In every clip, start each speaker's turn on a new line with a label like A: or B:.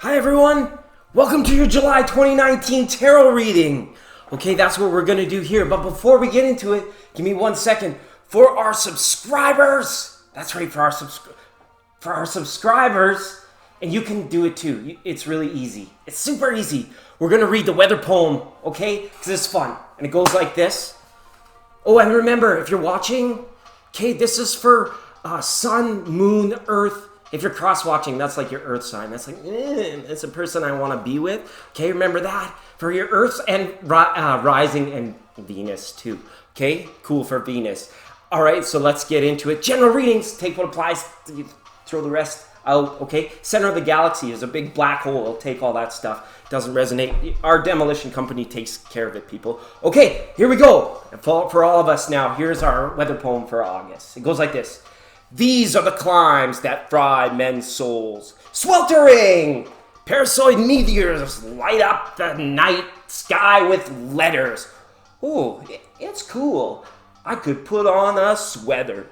A: Hi everyone, welcome to your July 2019 tarot reading. Okay, that's what we're gonna do here, but before we get into it, give me 1 second. For our subscribers, that's right, for our subscribers, and you can do it too. It's really easy. It's super easy. We're gonna read the weather poem, okay? Because it's fun, and it goes like this. Oh, and remember, if you're watching, okay, this is for sun, moon, earth. If you're cross-watching, that's like your earth sign. That's like, it's a person I want to be with. Okay, remember that. For your earth and rising and Venus too. Okay, cool for Venus. All right, so let's get into it. General readings, take what applies. Throw the rest out, okay? Center of the galaxy is a big black hole. It'll take all that stuff. Doesn't resonate. Our demolition company takes care of it, people. Okay, here we go. For all of us now, here's our weather poem for August. It goes like this. These are the climes that fry men's souls. Sweltering! Parasitoid meteors light up the night sky with letters. Ooh, it's cool. I could put on a sweater.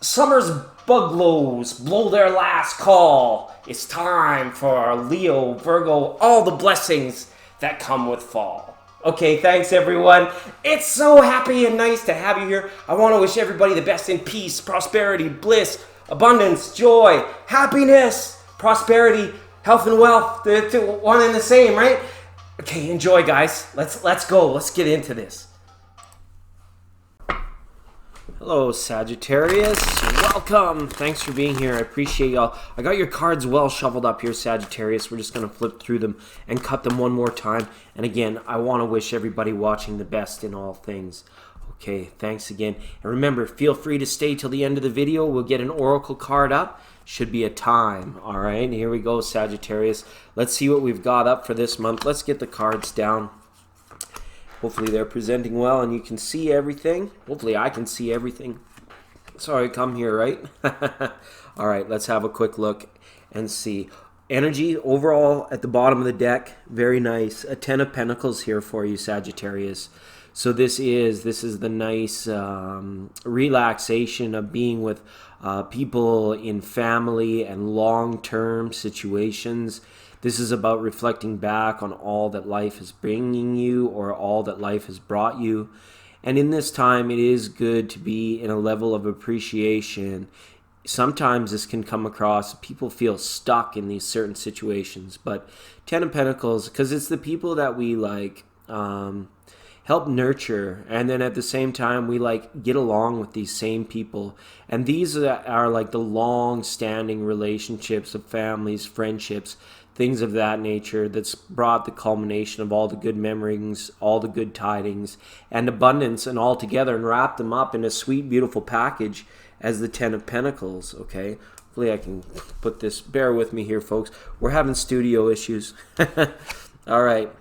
A: Summer's buglows blow their last call. It's time for Leo, Virgo, all the blessings that come with fall. Okay, thanks everyone. It's so happy and nice to have you here. I want to wish everybody the best in peace, prosperity, bliss, abundance, joy, happiness, prosperity, health and wealth. They're one and the same, right? Okay, enjoy guys. Let's go. Let's get into this. Hello, Sagittarius. Welcome. Thanks for being here. I appreciate y'all. I got your cards well shoveled up here, Sagittarius. We're just going to flip through them and cut them one more time. And again, I want to wish everybody watching the best in all things. Okay, thanks again. And remember, feel free to stay till the end of the video. We'll get an oracle card up. Should be a time. All right, here we go, Sagittarius. Let's see what we've got up for this month. Let's get the cards down. Hopefully they're presenting well and you can see everything. Hopefully I can see everything. Sorry, come here, right? All right, let's have a quick look and see. Energy overall at the bottom of the deck, very nice. A 10 of Pentacles here for you, Sagittarius. So this is the nice relaxation of being with people in family and long-term situations. This is about reflecting back on all that life is bringing you or all that life has brought you. And in this time, it is good to be in a level of appreciation. Sometimes this can come across, people feel stuck in these certain situations. But 10 of Pentacles, because it's the people that we like help nurture. And then at the same time, we like get along with these same people. And these are like the long-standing relationships of families, friendships, things of that nature that's brought the culmination of all the good memories, all the good tidings, and abundance, and all together, and wrap them up in a sweet, beautiful package as the 10 of Pentacles, okay? Hopefully I can put this, bear with me here, folks. We're having studio issues. All right.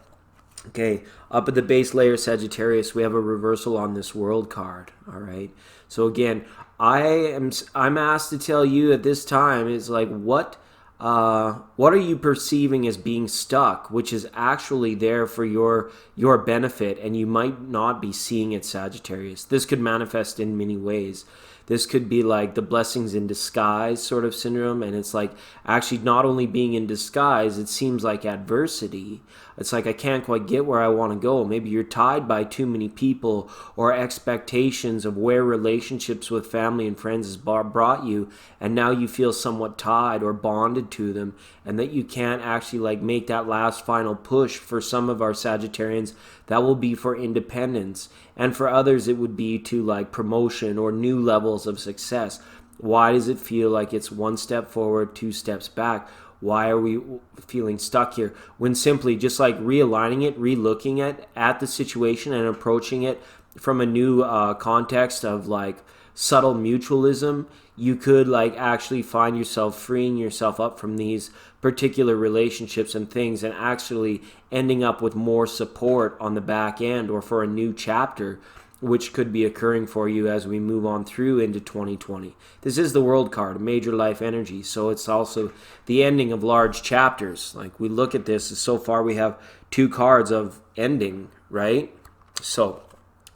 A: Okay, up at the base layer, Sagittarius, we have a reversal on this World card, all right? So again, I'm asked to tell you at this time is like, what are you perceiving as being stuck, which is actually there for your benefit, and you might not be seeing it, Sagittarius. This could manifest in many ways. This could be like the blessings in disguise sort of syndrome, and it's like actually not only being in disguise, it seems like adversity. It's like I can't quite get where I want to go. Maybe you're tied by too many people or expectations of where relationships with family and friends has brought you, and now you feel somewhat tied or bonded to them, and that you can't actually like make that last final push. For some of our Sagittarians, that will be for independence, and for others it would be to like promotion or new levels of success. Why does it feel like it's one step forward, two steps back? Why are we feeling stuck here? When simply just like realigning it, relooking at the situation and approaching it from a new context of like subtle mutualism, you could like actually find yourself freeing yourself up from these particular relationships and things, and actually ending up with more support on the back end, or for a new chapter which could be occurring for you as we move on through into 2020. This is the World card, major life energy, so it's also the ending of large chapters. Like we look at this, so far we have 2 cards of ending, right? So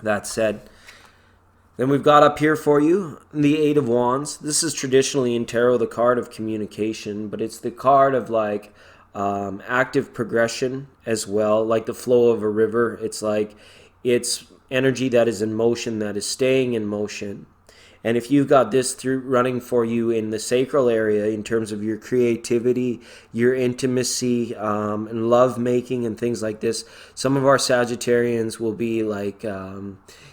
A: that said, Then we've got up here for you the Eight of Wands. This is traditionally in tarot the card of communication, but it's the card of like active progression as well, like the flow of a river. It's like it's energy that is in motion, that is staying in motion. And if you've got this through running for you in the sacral area in terms of your creativity, your intimacy, and love making and things like this, some of our Sagittarians will be like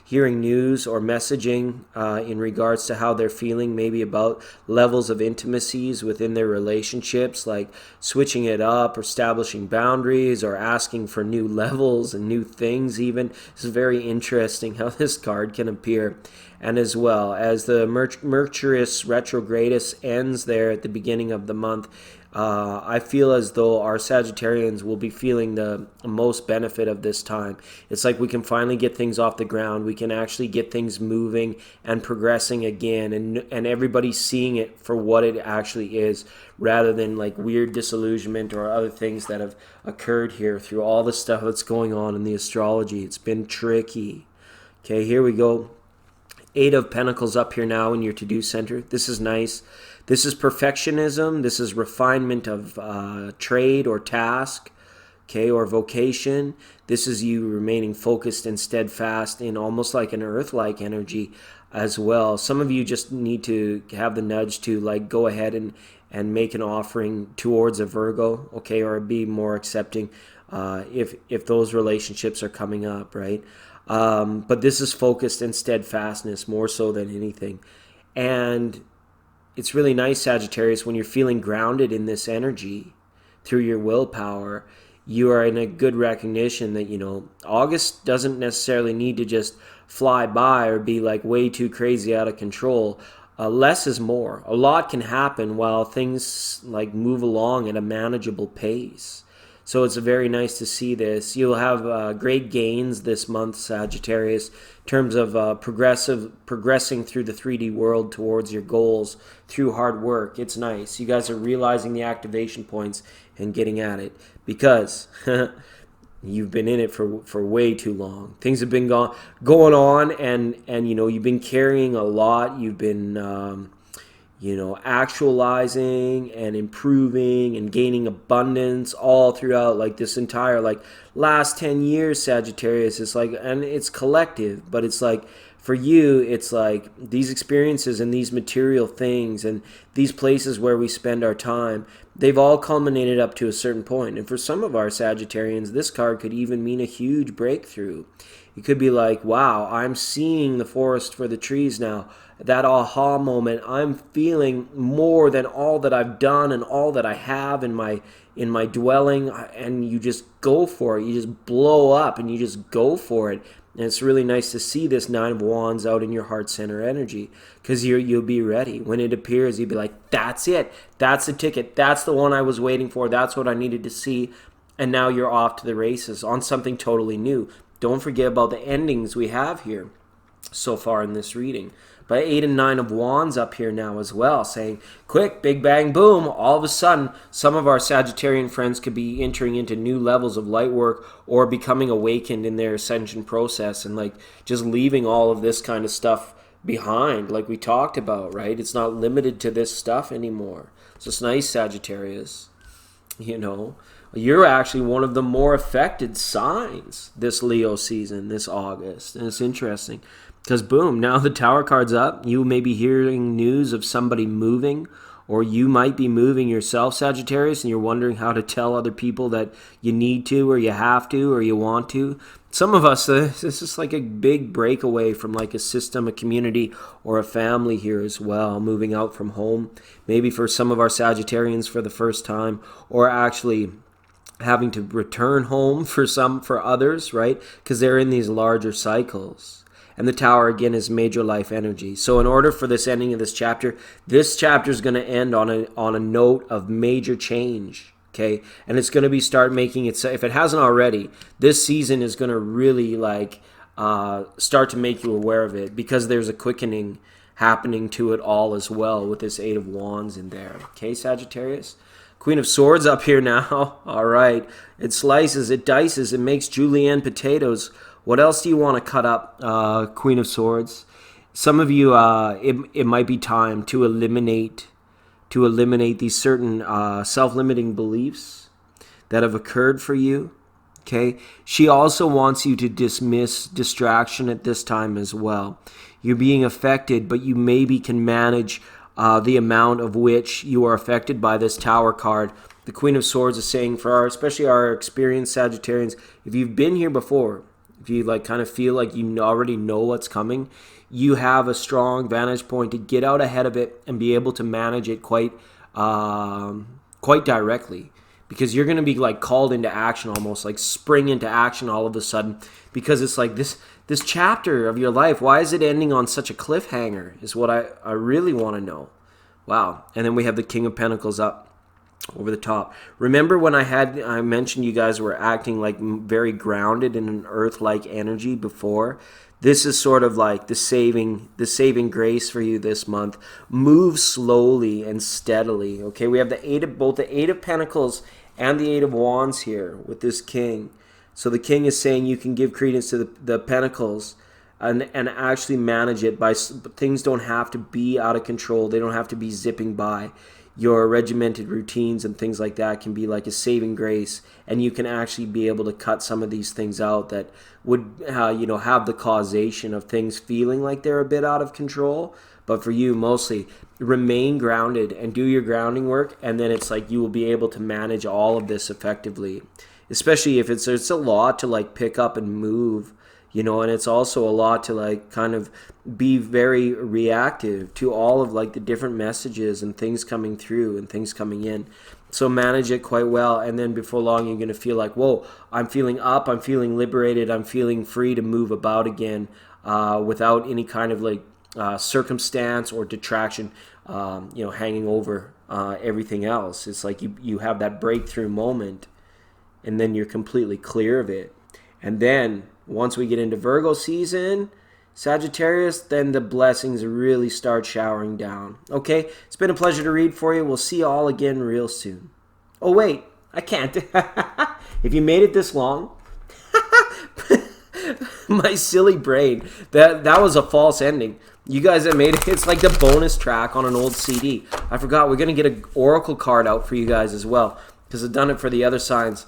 A: hearing news or messaging in regards to how they're feeling, maybe about levels of intimacies within their relationships, like switching it up, or establishing boundaries, or asking for new levels and new things even. It's very interesting how this card can appear. And as well as the Mercurius retrogradus ends there at the beginning of the month, I feel as though our Sagittarians will be feeling the most benefit of this time. It's like we can finally get things off the ground. We can actually get things moving and progressing again, and everybody's seeing it for what it actually is, rather than like weird disillusionment or other things that have occurred here through all the stuff that's going on in the astrology. It's been tricky. Okay, here we go. Eight of Pentacles up here now in your to-do center. This is nice. This is perfectionism. This is refinement of trade or task, okay, or vocation. This is you remaining focused and steadfast in almost like an earth-like energy as well. Some of you just need to have the nudge to like go ahead and make an offering towards a Virgo, okay, or be more accepting if those relationships are coming up, right? But this is focused and steadfastness more so than anything. And it's really nice, Sagittarius, when you're feeling grounded in this energy through your willpower, you are in a good recognition that, you know, August doesn't necessarily need to just fly by or be like way too crazy out of control. Less is more. A lot can happen while things like move along at a manageable pace. So it's very nice to see this. You'll have great gains this month, Sagittarius, in terms of progressing through the 3D world towards your goals through hard work. It's nice. You guys are realizing the activation points and getting at it because you've been in it for way too long. Things have been going on, and you know, you've been carrying a lot. You've been actualizing and improving and gaining abundance all throughout like this entire like last 10 years, Sagittarius. It's like, and it's collective, but it's like for you, it's like these experiences and these material things and these places where we spend our time, they've all culminated up to a certain point. And for some of our Sagittarians, this card could even mean a huge breakthrough. It could be like, wow, I'm seeing the forest for the trees now. That aha moment, I'm feeling more than all that I've done and all that I have in my dwelling, and you just go for it. You just blow up and you just go for it. And it's really nice to see this Nine of Wands out in your heart center energy, because you'll be ready. When it appears, you'll be like, that's it. That's the ticket. That's the one I was waiting for. That's what I needed to see. And now you're off to the races on something totally new. Don't forget about the endings we have here so far in this reading. But 8 and 9 of Wands up here now as well, saying, quick, big bang, boom, all of a sudden, some of our Sagittarian friends could be entering into new levels of light work or becoming awakened in their ascension process and like just leaving all of this kind of stuff behind, like we talked about, right? It's not limited to this stuff anymore. So it's nice, Sagittarius. You know, you're actually one of the more affected signs this Leo season, this August. And it's interesting. Because boom, now the Tower card's up. You may be hearing news of somebody moving, or you might be moving yourself, Sagittarius, and you're wondering how to tell other people that you need to, or you have to, or you want to. Some of us, this is like a big breakaway from like a system, a community, or a family here as well, moving out from home. Maybe for some of our Sagittarians for the first time, or actually having to return home for others, right? Because they're in these larger cycles. And the Tower, again, is major life energy. So in order for this ending of this chapter is going to end on a note of major change, okay? And it's going to be start making it, if it hasn't already, this season is going to really like start to make you aware of it, because there's a quickening happening to it all as well with this 8 of Wands in there. Okay, Sagittarius? Queen of Swords up here now. All right. It slices, it dices, it makes julienne potatoes. What else do you want to cut up, Queen of Swords? Some of you, it might be time to eliminate these certain self-limiting beliefs that have occurred for you. Okay. She also wants you to dismiss distraction at this time as well. You're being affected, but you maybe can manage the amount of which you are affected by this Tower card. The Queen of Swords is saying for especially our experienced Sagittarians, if you've been here before, if you like kind of feel like you already know what's coming, you have a strong vantage point to get out ahead of it and be able to manage it quite directly. Because you're going to be like called into action, almost like spring into action all of a sudden, because it's like this chapter of your life, why is it ending on such a cliffhanger is what I really want to know. Wow. And then we have the King of Pentacles up over the top. Remember when I mentioned you guys were acting like very grounded in an earth-like energy before? This is sort of like the saving grace for you this month. Move slowly and steadily. Okay, we have both the Eight of Pentacles and the Eight of Wands here with this King. So the King is saying you can give credence to the Pentacles and actually manage it by things don't have to be out of control. They don't have to be zipping by. Your regimented routines and things like that can be like a saving grace, and you can actually be able to cut some of these things out that would have the causation of things feeling like they're a bit out of control. But for you, mostly remain grounded and do your grounding work, and then it's like you will be able to manage all of this effectively, especially if it's a lot to like pick up and move, and it's also a lot to like kind of be very reactive to all of like the different messages and things coming through and things coming in. So manage it quite well, and then before long you're going to feel like, whoa, I'm feeling up, I'm feeling liberated, I'm feeling free to move about again without any kind of like circumstance or detraction hanging over everything else. It's like you have that breakthrough moment, and then you're completely clear of it. And then once we get into Virgo season, Sagittarius, then the blessings really start showering down. Okay, it's been a pleasure to read for you. We'll see you all again real soon. Oh wait, I can't. If you made it this long, my silly brain, that was a false ending. You guys that made it, it's like the bonus track on an old CD. I forgot, we're going to get an oracle card out for you guys as well, because I've done it for the other signs.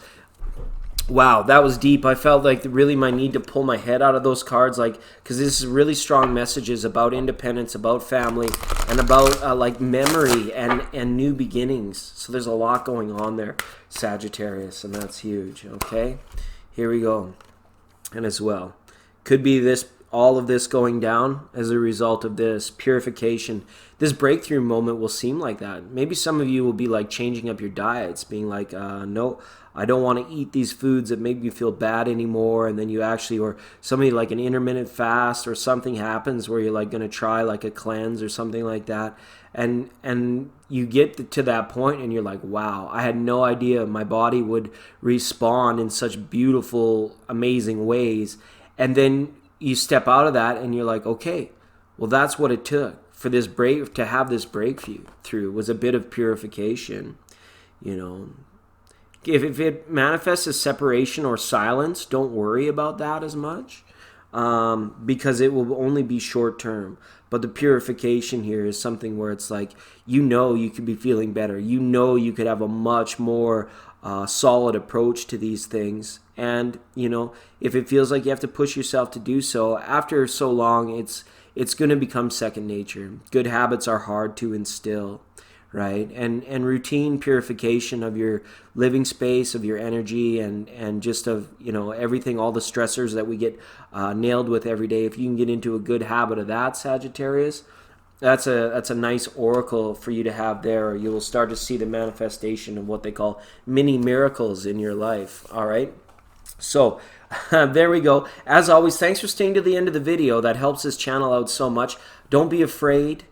A: Wow, that was deep. I felt like really my need to pull my head out of those cards, like, because this is really strong messages about independence, about family, and about like memory and new beginnings. So there's a lot going on there, Sagittarius, and that's huge. Okay, here we go. And as well, could be all of this going down as a result of this purification. This breakthrough moment will seem like that. Maybe some of you will be like changing up your diets, being like, no, I don't want to eat these foods that make me feel bad anymore. And then you actually, or somebody like an intermittent fast or something happens where you're like going to try like a cleanse or something like that. And you get to that point and you're like, wow, I had no idea my body would respond in such beautiful, amazing ways. And then you step out of that and you're like, okay, well, that's what it took for this to have this breakthrough was a bit of purification. If it manifests as separation or silence, don't worry about that as much because it will only be short term. But the purification here is something where it's like, you could be feeling better. You could have a much more solid approach to these things. And, if it feels like you have to push yourself to do so, after so long, it's going to become second nature. Good habits are hard to instill, right? And routine purification of your living space, of your energy, and just of, everything, all the stressors that we get nailed with every day. If you can get into a good habit of that, Sagittarius, that's a nice oracle for you to have there. You will start to see the manifestation of what they call mini miracles in your life, all right? So there we go. As always, thanks for staying to the end of the video. That helps this channel out so much. Don't be afraid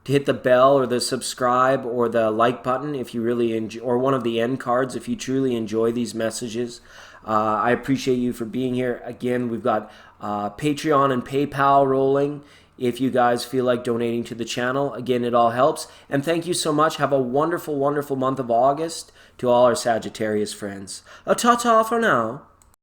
A: to hit the bell or the subscribe or the like button if you really enjoy, or one of the end cards if you truly enjoy these messages. I appreciate you for being here. Again, we've got Patreon and PayPal rolling. If you guys feel like donating to the channel, again, it all helps. And thank you so much. Have a wonderful, wonderful month of August to all our Sagittarius friends. Ta-ta for now.